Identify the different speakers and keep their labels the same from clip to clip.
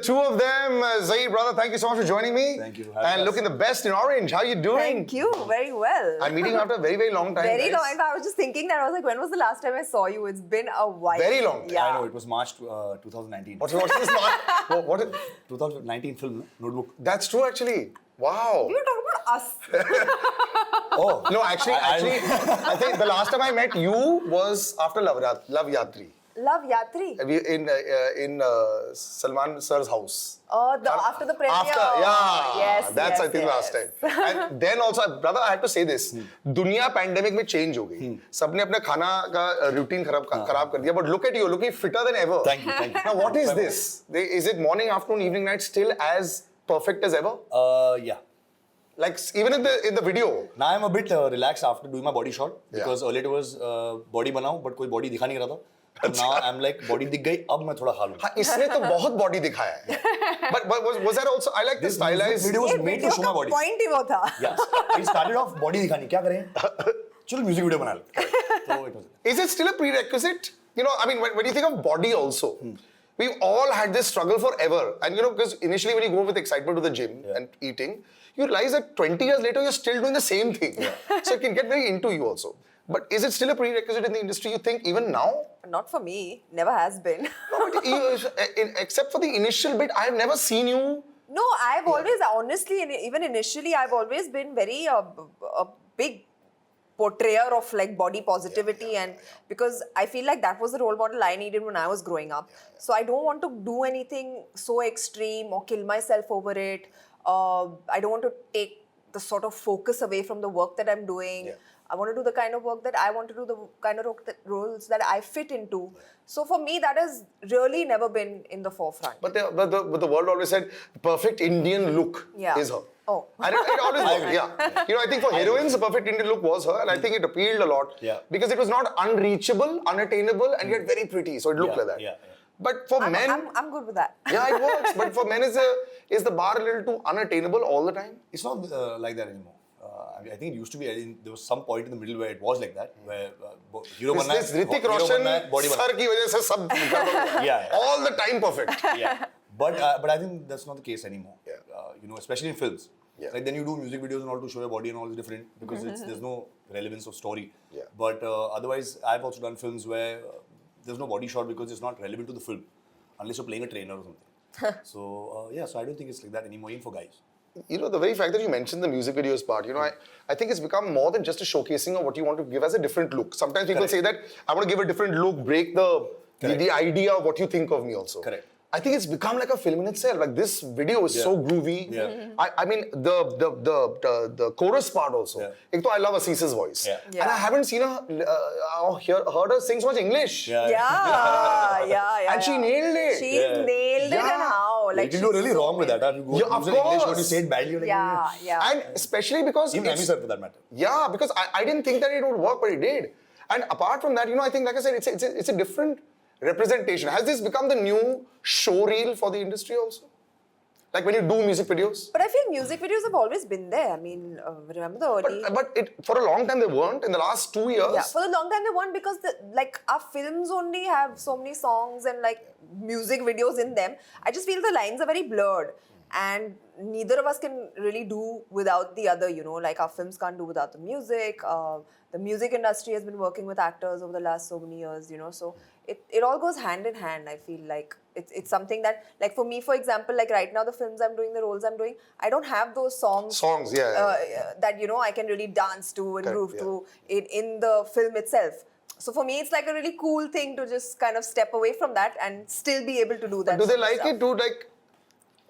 Speaker 1: two of them. Zaheer, brother, thank you so much for joining me.
Speaker 2: Thank you for
Speaker 1: And
Speaker 2: having us.
Speaker 1: looking the best in orange. How are you doing?
Speaker 3: Thank you. Very well.
Speaker 1: I'm meeting after a very, very long time.
Speaker 3: Very
Speaker 1: guys.
Speaker 3: long. In fact, I was just thinking that I was like, when was the last time I saw you? It's been a while.
Speaker 1: Very long time.
Speaker 3: Yeah.
Speaker 2: I know, it was March 2019.
Speaker 1: What's this? What is,
Speaker 2: 2019 film, Notebook.
Speaker 1: that's true, actually. Wow.
Speaker 3: We were talking about us.
Speaker 2: Oh.
Speaker 1: No, actually, I think the last time I met you was after Love Yatri.
Speaker 3: Love Yatri.
Speaker 1: In Salman sir's house.
Speaker 3: After the premiere.
Speaker 1: After, yeah.
Speaker 3: Yes.
Speaker 1: That's,
Speaker 3: yes,
Speaker 1: I think, last time. And then also, brother, I have to say this. दुनिया pandemic में change हो गई. सबने अपने खाना का routine खराब कर दिया. But look at you, looking fitter than ever.
Speaker 2: Thank you.
Speaker 1: Now, what is this? Is it morning, afternoon, evening, night still as perfect as ever?
Speaker 2: Yeah.
Speaker 1: Like, even in the video.
Speaker 2: Now I'm a bit relaxed after doing my body shot because earlier it was body बनाओ but कोई body दिखा नहीं रहा था. And now I'm like body दिख गई अब मैं थोड़ा खा लूँ.
Speaker 1: हाँ, इसने तो बहुत body दिखाया है. But was that also? I like the stylized
Speaker 2: video was
Speaker 3: ये
Speaker 2: made
Speaker 3: video
Speaker 2: to show my
Speaker 3: का
Speaker 2: body.
Speaker 3: point ही वो था.
Speaker 2: Yeah. It started off body दिखानी क्या करें? चलो music video बना ले. So it was.
Speaker 1: Is it still a prerequisite? You know, I mean, when you think of body also, we've all had this struggle forever. And you know, because initially when you go with excitement to the gym and eating, you realize that 20 years later, you're still doing the same thing. So it can get very into you also. But is it still a prerequisite in the industry, you think, even now?
Speaker 3: Not for me. Never has been.
Speaker 1: No, but except for the initial bit, I've never seen you.
Speaker 3: No, I've always, honestly, even initially, I've always been very a big portrayer of like body positivity, and because I feel like that was the role model I needed when I was growing up. So I don't want to do anything so extreme or kill myself over it. I don't want to take the sort of focus away from the work that I'm doing.
Speaker 1: Yeah.
Speaker 3: I want to do the kind of work that I want to do, the kind of roles that I fit into. So for me, that has really never been in the forefront.
Speaker 1: But the world always said, perfect Indian look is her.
Speaker 3: Oh.
Speaker 1: And it always was, yeah. You know, I think for heroines, the perfect Indian look was her, and I think it appealed a lot.
Speaker 2: Yeah.
Speaker 1: Because it was not unreachable, unattainable, and yet very pretty. So it looked like that.
Speaker 2: Yeah.
Speaker 1: But for men...
Speaker 3: I'm good with that.
Speaker 1: Yeah, it works. But for men, is the bar a little too unattainable all the time?
Speaker 2: It's not like that anymore. I think it used to be. There was some point in the middle where it was like that, where hero बनना
Speaker 1: This Hrithik Roshan sir की वजह से सब
Speaker 2: Yeah.
Speaker 1: all the time perfect.
Speaker 2: Yeah. But I think that's not the case anymore.
Speaker 1: Yeah.
Speaker 2: You know, especially in films.
Speaker 1: Yeah.
Speaker 2: Like then you do music videos and all to show your body and all is different because there's no relevance of story.
Speaker 1: Yeah.
Speaker 2: But otherwise, I've also done films where there's no body shot because it's not relevant to the film, unless you're playing a trainer or something. So so I don't think it's like that anymore, even for guys.
Speaker 1: You know, the very fact that you mentioned the music videos part, you know, I think it's become more than just a showcasing of what you want to give as a different look. Sometimes people say that I want to give a different look, break the idea of what you think of me also.
Speaker 2: Correct.
Speaker 1: I think it's become like a film in itself. Like this video is so groovy.
Speaker 2: Yeah.
Speaker 1: I mean the chorus part also.
Speaker 2: Yeah.
Speaker 1: Ek to I love Asis's voice.
Speaker 2: Yeah.
Speaker 1: And I haven't seen her or heard her sing so much English.
Speaker 3: Yeah.
Speaker 1: And she nailed it.
Speaker 3: She's nailed it, and how?
Speaker 2: Like you do really wrong with that. You go
Speaker 1: Yeah, of
Speaker 2: use English when you
Speaker 1: course.
Speaker 2: say it badly. You're like,
Speaker 3: Yeah.
Speaker 1: And especially because
Speaker 2: Even Amy sir for that matter.
Speaker 1: yeah, because I didn't think that it would work, but it did. And apart from that, you know, I think, like I said, it's a different representation. Has this become the new show reel for the industry also? Like when you do music videos?
Speaker 3: But I feel music videos have always been there. I mean, remember the early...
Speaker 1: But for a long time they weren't. In the last 2 years.
Speaker 3: Yeah, for a long time they weren't because our films only have so many songs and like music videos in them. I just feel the lines are very blurred. And neither of us can really do without the other, you know, like our films can't do without the music. The music industry has been working with actors over the last so many years, you know, so it all goes hand in hand. I feel like it's something that, like for me, for example, like right now the films I'm doing, the roles I'm doing, I don't have those songs. That, you know, I can really dance to and groove to in the film itself. So for me, it's like a really cool thing to just kind of step away from that and still be able to do that.
Speaker 1: But do they like it? Do like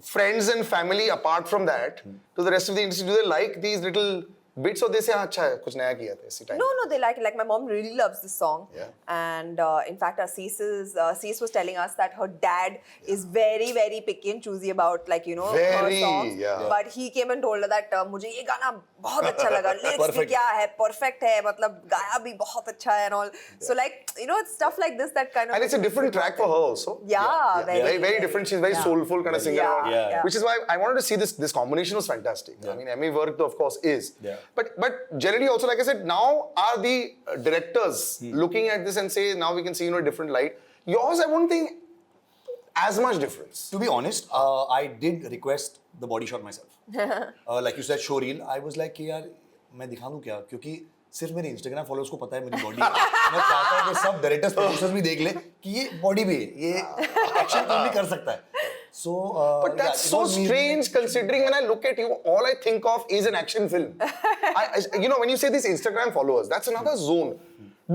Speaker 1: friends and family, apart from that, to the rest of the industry, do they like these little bits, or they say, अच्छा है, कुछ नया किया था इसी time?
Speaker 3: No, they like it. Like my mom really loves this song.
Speaker 1: Yeah.
Speaker 3: And in fact, Sis was telling us that her dad is very, very picky and choosy about, like, you know, her songs.
Speaker 1: Yeah.
Speaker 3: But he came and told her that मुझे ये गाना बहुत अच्छा लगा. Lyrics भी क्या है, perfect है, मतलब गाया भी बहुत अच्छा है and all. So like, you know, it's stuff like this that kind of.
Speaker 1: And it's a different track for her also.
Speaker 3: Yeah,
Speaker 1: very different. She's very soulful kind of singer.
Speaker 3: Yeah.
Speaker 1: Which is why I wanted to see this combination was fantastic. I mean, Emmy work of course is.
Speaker 2: Yeah.
Speaker 1: But generally also, like I said, now are the directors looking at this and say, now we can see, you know, a different light. Yours, I won't think as much difference.
Speaker 2: To be honest, I did request the body shot myself. Like you said, show reel. I was like, यार मैं दिखा दूँ क्या? क्योंकि सिर्फ मेरे Instagram followers को पता है मेरी body. मैं चाहता हूँ कि सब directors, producers भी देख लें कि ये body भी है, ये action film भी कर सकता है. So,
Speaker 1: But that's so strange considering when I look at you, all I think of is an action film. You know, when you say these Instagram followers, that's another zone.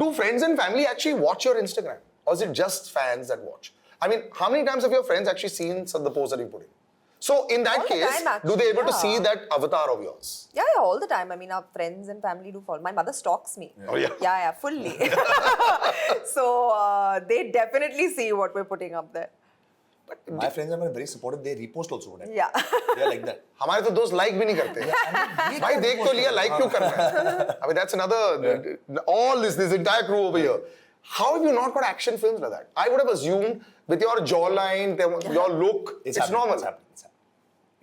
Speaker 1: Do friends and family actually watch your Instagram? Or is it just fans that watch? I mean, how many times have your friends actually seen the post that you put in? So in that
Speaker 3: All the
Speaker 1: case,
Speaker 3: time,
Speaker 1: do they able to
Speaker 3: actually,
Speaker 1: see
Speaker 3: yeah.
Speaker 1: that avatar of yours?
Speaker 3: Yeah, all the time. I mean, our friends and family do follow. My mother stalks me.
Speaker 1: Oh, yeah.
Speaker 3: Yeah, fully. So they definitely see what we're putting up there.
Speaker 2: my friends are very supportive. They repost also. Right?
Speaker 3: Yeah.
Speaker 2: They are like that.
Speaker 1: हमारे तो दोस्त like भी नहीं करते. भाई देख तो लिया, like क्यों करना है? I mean, that's another. All this entire crew over here. How have you not got action films like that? I would have assumed with your jawline, your look, it's normal.
Speaker 2: It's happening.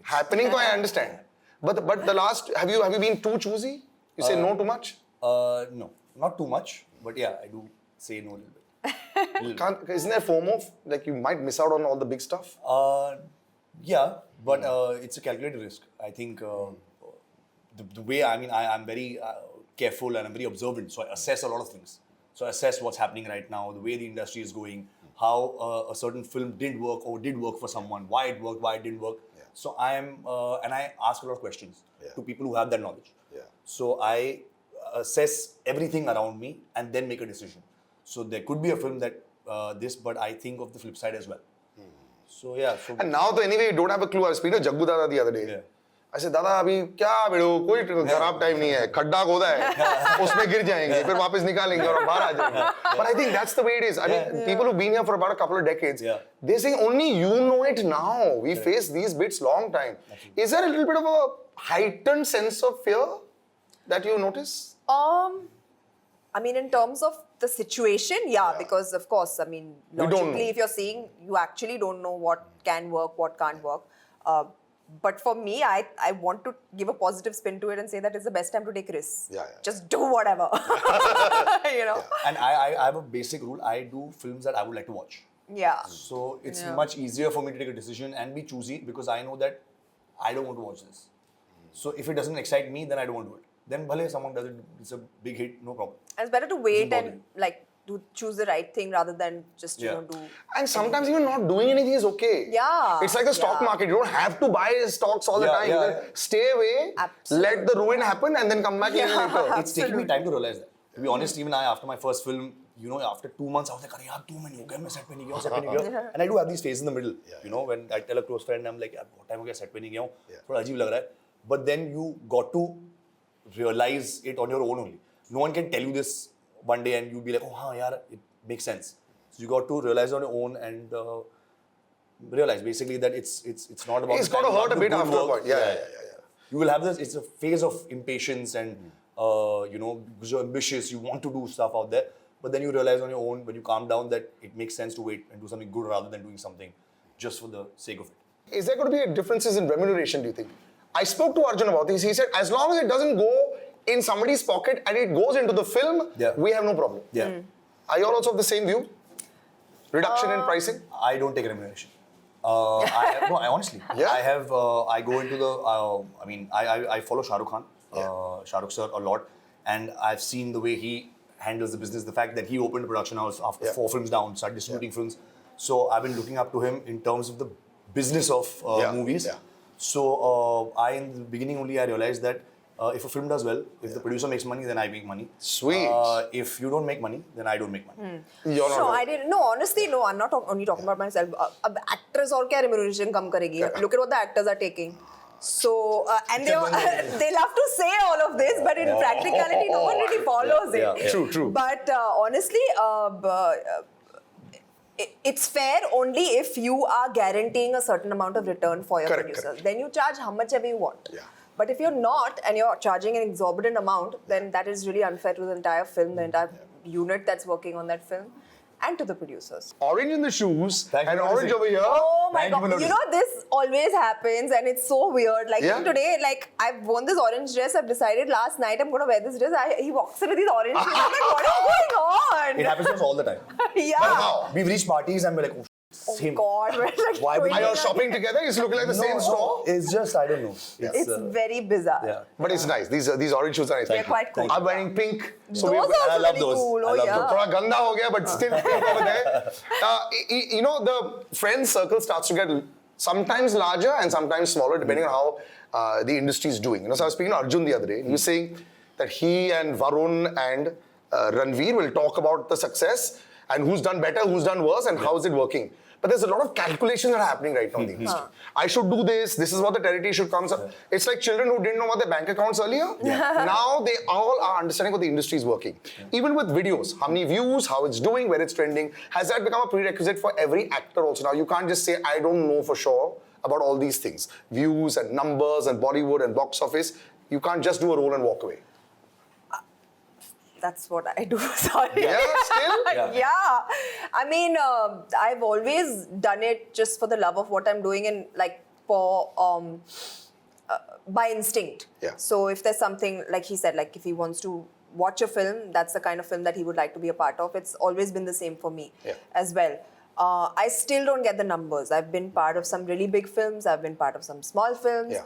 Speaker 1: Happening, so I understand. But the last, have you been too choosy? You say no too much?
Speaker 2: No, not too much. But yeah, I do say no a little bit.
Speaker 1: Isn't there FOMO? Like you might miss out on all the big stuff?
Speaker 2: Yeah, but it's a calculated risk. I think the way, I mean, I'm very careful and I'm very observant. So I assess a lot of things. So I assess what's happening right now, the way the industry is going, how a certain film did work or did work for someone, why it worked, why it didn't work.
Speaker 1: Yeah.
Speaker 2: So I am, and I ask a lot of questions to people who have that knowledge.
Speaker 1: Yeah.
Speaker 2: So I assess everything around me and then make a decision. So there could be a film that but I think of the flip side as well. So yeah. So
Speaker 1: And now, anyway, you don't have a clue. I was speaking to Jaggu Dada the other day.
Speaker 2: Yeah.
Speaker 1: I said, Dada, अभी क्या बेड़ो कोई खराब time नहीं है, खड्डा खोदा है, उसमें गिर जाएंगे, फिर वापस निकालेंगे और बाहर आ जाएंगे. But I think that's the way it is. I mean, people who've been here for about a couple of decades, they're saying only you know it now. We face these bits long time. Is there a little bit of a heightened sense of fear that you notice?
Speaker 3: I mean, in terms of the situation, yeah, because of course, I mean,
Speaker 1: You don't know.
Speaker 3: logically, if you're seeing, you actually don't know what can work, what can't work. But for me, I want to give a positive spin to it and say that it's the best time to take risks.
Speaker 1: Yeah.
Speaker 3: Just do whatever. You know?
Speaker 2: And I have a basic rule. I do films that I would like to watch.
Speaker 3: Yeah.
Speaker 2: So it's
Speaker 3: Yeah.
Speaker 2: much easier for me to take a decision and be choosy because I know that I don't want to watch this. So if it doesn't excite me, then I don't want to do it. Then bhale someone does it, it's a big hit, no problem.
Speaker 3: It's better to wait
Speaker 2: bother
Speaker 3: and like to choose the right thing rather than just you
Speaker 2: Yeah.
Speaker 3: know do.
Speaker 1: And sometimes even not doing anything is okay.
Speaker 3: Yeah.
Speaker 1: It's like the stock
Speaker 3: Yeah.
Speaker 1: market. You don't have to buy stocks all the
Speaker 2: Yeah,
Speaker 1: time.
Speaker 2: yeah,
Speaker 1: You can stay away,
Speaker 3: Absolutely.
Speaker 1: let the ruin happen, and then come back a year later.
Speaker 2: It's taken me time to realize that. To be honest, even after my first film, you know, after 2 months, I was like, "Arey yaar, 2 months ho gaye, main set pe nahi gaya, set pe nahi gaya." And I do have these phases in the middle. You know, when I tell a close friend, I'm like, "Yaar, bahut time ho gaya, set pe nahi gaya hu." Thoda ajeeb lag raha hai. But then you got to realize it on your own only. No one can tell you this one day and you'll be like, "Oh, haan, yaar, it makes sense." So you got to realize on your own and realize basically that it's not about.
Speaker 1: It's got to hurt a bit after a point. Yeah.
Speaker 2: You will have this. It's a phase of impatience and you know, because you're ambitious, you want to do stuff out there. But then you realize on your own when you calm down that it makes sense to wait and do something good rather than doing something just for the sake of it.
Speaker 1: Is there going to be differences in remuneration, do you think? I spoke to Arjun about this. He said, as long as it doesn't go in somebody's pocket and it goes into the film, we have no problem.
Speaker 2: Yeah.
Speaker 1: Are you all also of the same view? Reduction in pricing?
Speaker 2: I don't take remuneration. I honestly,
Speaker 1: Yeah.
Speaker 2: I go into the, I mean, I follow Shah Rukh Khan, Shah Rukh sir a lot, and I've seen the way he handles the business, the fact that he opened a production house after 4 films down, started distributing films. So I've been looking up to him in terms of the business of movies.
Speaker 1: Yeah.
Speaker 2: So in the beginning only, I realized that if a film does well, if the producer makes money, then I make money.
Speaker 1: Sweet.
Speaker 2: If you don't make money, then I don't make money.
Speaker 1: You're not
Speaker 3: No,
Speaker 1: right.
Speaker 3: I didn't. No, honestly, no. I'm not only talking about myself. Actors और क्या remuneration कम करेगी? Look at what the actors are taking. So and they love to say all of this, but in practicality, no one really follows it.
Speaker 1: True.
Speaker 3: But honestly, it's fair only if you are guaranteeing a certain amount of return for your producers.
Speaker 1: Correct.
Speaker 3: Then you charge how much ever you want.
Speaker 1: Yeah.
Speaker 3: But if you're not and you're charging an exorbitant amount, then that is really unfair to the entire film, the entire unit that's working on that film, and to the producers.
Speaker 1: Orange in the shoes
Speaker 2: Thank you
Speaker 1: and
Speaker 2: for
Speaker 1: orange
Speaker 2: noticing.
Speaker 1: over here.
Speaker 3: Oh my
Speaker 2: Thank you for
Speaker 3: god! You
Speaker 2: noticing.
Speaker 3: know this always happens, and it's so weird. Like
Speaker 1: Yeah.
Speaker 3: even today, like I've worn this orange dress. I've decided last night I'm going to wear this dress. He walks in with these orange shoes. I'm like, what is going on?
Speaker 2: It happens to us all the time.
Speaker 3: Yeah.
Speaker 1: But how?
Speaker 2: We've reached parties and we're like, oh, Same.
Speaker 3: God, we're like
Speaker 2: Why would
Speaker 3: doing
Speaker 1: Are you all
Speaker 3: it.
Speaker 1: shopping together? It's looking like the same store.
Speaker 2: It's just, I don't know.
Speaker 3: It's very bizarre.
Speaker 2: yeah.
Speaker 1: But it's nice. These orange shoes are nice.
Speaker 3: They're quite cool.
Speaker 1: I'm wearing pink.
Speaker 3: Those
Speaker 1: we
Speaker 3: are
Speaker 1: have-
Speaker 3: also
Speaker 2: I love
Speaker 3: really
Speaker 2: those.
Speaker 3: cool.
Speaker 2: I
Speaker 3: Oh
Speaker 2: love
Speaker 3: yeah.
Speaker 2: those.
Speaker 1: थोड़ा गंदा हो गया, but still pink over there. You know, the friend circle starts to get sometimes larger and sometimes smaller depending on how the industry is doing. You know, so I was speaking to Arjun the other day, and he was saying that he and Varun and Ranveer will talk about the success and who's done better, who's done worse, and how is it working. But there's a lot of calculations that are happening right now in the industry. I should do this. This is what the territory should come. So it's like children who didn't know about their bank accounts earlier. Now they all are understanding what the industry is working. Even with videos, how many views, how it's doing, where it's trending. Has that become a prerequisite for every actor also? Now you can't just say, I don't know for sure about all these things. Views and numbers and Bollywood and box office. You can't just do a role and walk away.
Speaker 3: That's what I do. Sorry.
Speaker 1: Yeah, still?
Speaker 3: Yeah. I mean, I've always done it just for the love of what I'm doing and like for by instinct.
Speaker 1: Yeah.
Speaker 3: So if there's something like he said, like if he wants to watch a film, that's the kind of film that he would like to be a part of. It's always been the same for me as well. I still don't get the numbers. I've been part of some really big films. I've been part of some small films.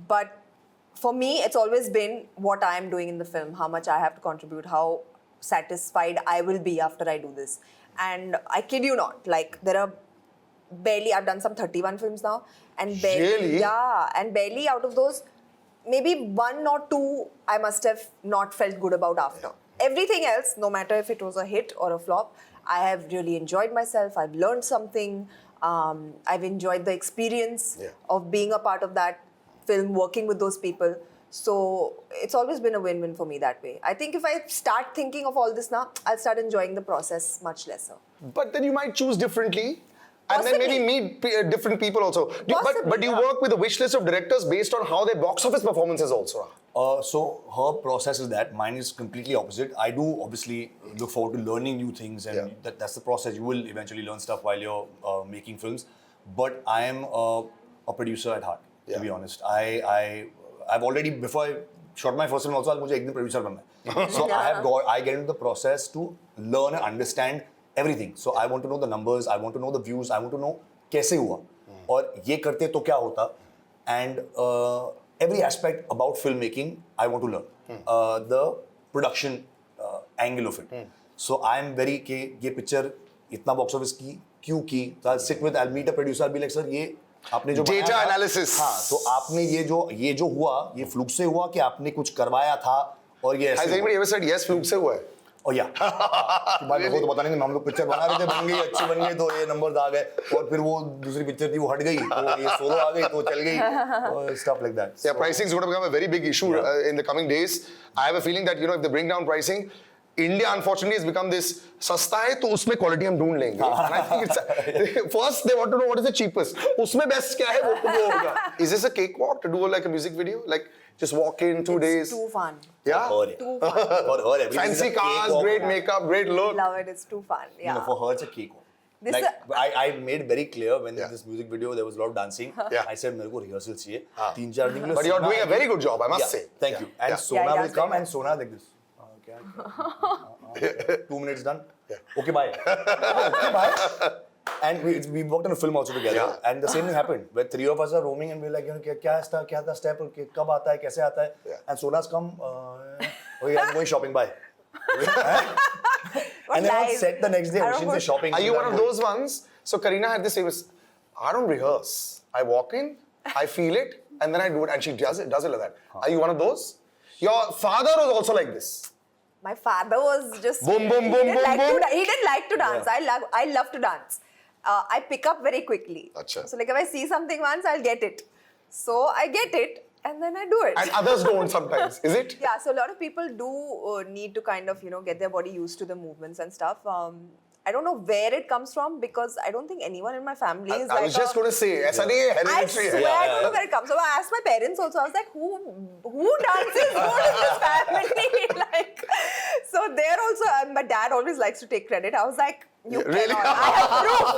Speaker 3: But for me, it's always been what I'm doing in the film, how much I have to contribute, how satisfied I will be after I do this. And I kid you not, like there are barely, I've done some 31 films now. And barely,
Speaker 1: Really?
Speaker 3: yeah, and barely out of those, maybe 1 or 2 I must have not felt good about after. Everything else, no matter if it was a hit or a flop, I have really enjoyed myself. I've learned something. I've enjoyed the experience of being a part of that film, working with those people. So it's always been a win-win for me that way. I think if I start thinking of all this now, I'll start enjoying the process much lesser.
Speaker 1: But then you might choose differently. And then
Speaker 3: Possibly.
Speaker 1: maybe meet different people also. But do you work with a wish list of directors based on how their box office performance is also?
Speaker 2: So her process is that. Mine is completely opposite. I do obviously look forward to learning new things, and that's the process. You will eventually learn stuff while you're making films. But I am a producer at heart, to be honest. I've already, before I shot my first film also, मुझे एक दिन producer बनना है. So I get into the process to learn and understand everything. So I want to know the numbers, I want to know the views, I want to know कैसे हुआ और ये करते तो क्या होता, and every aspect about filmmaking I want to learn. The production angle of it. So I am very कि ये picture इतना box office की क्यों की? So I'll sit with, I'll meet a producer, I'll be like, sir ये आपने जो
Speaker 1: Data
Speaker 2: बनाया था,
Speaker 1: analysis.
Speaker 2: हाँ, तो आपने ये जो हुआ, ये फ्लूक से हुआ कि आपने कुछ करवाया था और ये
Speaker 1: Has
Speaker 2: ऐसे
Speaker 1: anybody ever said yes, fluke से हुआ है?
Speaker 2: और या भाई मेरे को तो पता नहीं, हम लोग पिक्चर बना रहे थे, बन गई, अच्छी बन गई, तो ये नंबर्स आ गए, और फिर वो दूसरी पिक्चर थी वो हट गई, तो ये सोलो आ गई, तो चल गई, stuff like that.
Speaker 1: Yeah, pricing is going to become a very big issue in the coming days. I have a feeling that, you know, if they bring down pricing, India unfortunately has become this सस्ता है तो उसमें quality हम ढूंढ लेंगे. And I think it's first they want to know what is the cheapest. उसमें best क्या है वो होगा. Is this a cakewalk to do like a music video? Like just walk in 2 days?
Speaker 3: It's too fun.
Speaker 1: Yeah.
Speaker 3: Too fun.
Speaker 2: For her, everything
Speaker 1: Fancy
Speaker 2: is a
Speaker 1: cars,
Speaker 2: cakewalk.
Speaker 1: great makeup, great look.
Speaker 3: Love it. It's too fun. Yeah.
Speaker 2: No, for her it's a cakewalk.
Speaker 3: This
Speaker 2: Like
Speaker 3: is
Speaker 2: I made very clear when this music video there was a lot of dancing. I said मेरे को rehearsal चाहिए 3-4 दिन के लिए.
Speaker 1: But you're
Speaker 2: Sona
Speaker 1: doing a very good job, I must say.
Speaker 2: Thank you. And
Speaker 3: Yeah,
Speaker 2: Sona
Speaker 3: he
Speaker 2: will
Speaker 3: does
Speaker 2: come
Speaker 3: very
Speaker 2: and Sona like this. क्या? 2 minutes done. Okay, bye. Okay, bye. And we worked on a film also together, and the same thing happened where 3 of us are roaming and we're like, you know, क्या था step, कब आता है, कैसे आता है, and Sona's come, okay, I'm going shopping, bye. And then on set the next day, Oshin's is shopping.
Speaker 1: Are you one of those ones? So Kareena had this famous, I don't rehearse. I walk in, I feel it, and then I do it, and she does it like that. Are you one of those? Your father was also like this.
Speaker 3: My father was just
Speaker 1: Boom, boom, boom, boom, boom.
Speaker 3: He didn't like to dance. I love to dance. I pick up very quickly.
Speaker 1: Achha.
Speaker 3: So like if I see something once, I'll get it. So I get it and then I do it.
Speaker 1: And others don't sometimes, is it?
Speaker 3: Yeah, so a lot of people do need to kind of, get their body used to the movements and stuff. I don't know where it comes from because I don't think anyone in my family is
Speaker 1: I was just going to say, ऐसा नहीं है,
Speaker 3: I
Speaker 1: hereditary
Speaker 3: swear
Speaker 1: है.
Speaker 3: I don't know where it comes from. I asked my parents also. I was like, who dances? Who in this family? So there also, my dad always likes to take credit. I was like, you
Speaker 1: Really?
Speaker 3: cannot. I have proof.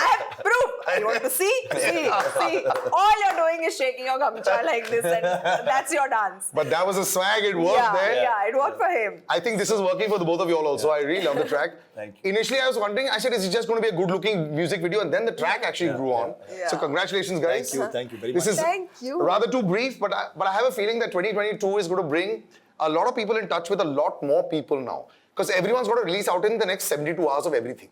Speaker 3: I have proof. You want to see? See. All you're doing is shaking your gamcha like this, and that's your dance.
Speaker 1: But that was a swag, it worked there.
Speaker 3: Yeah, it worked for him.
Speaker 1: I think this is working for the both of you all also. I really love the track.
Speaker 2: Thank you.
Speaker 1: Initially, I was wondering, I said, is it just going to be a good-looking music video? And then the track actually grew on.
Speaker 3: Yeah.
Speaker 1: So congratulations, guys.
Speaker 2: Thank you very
Speaker 1: This
Speaker 2: much.
Speaker 1: is
Speaker 3: Thank you.
Speaker 1: rather too brief, but I have a feeling that 2022 is going to bring a lot of people in touch with a lot more people now. Because everyone's got to release out in the next 72 hours of everything.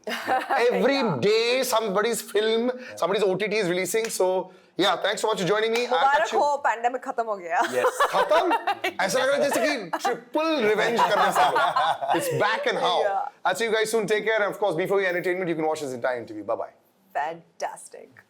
Speaker 1: Every day, somebody's film, somebody's OTT is releasing. So, yeah, thanks so much for joining me.
Speaker 3: मुबारक हो, pandemic खत्म हो गया.
Speaker 2: Yes.
Speaker 1: खत्म? ऐसा लग रहा है जैसे कि triple revenge करने से लोग. It's back and how.
Speaker 3: Yeah.
Speaker 1: I'll see you guys soon. Take care. And of course, before you entertainment, you can watch this entire interview. Bye-bye.
Speaker 3: Fantastic.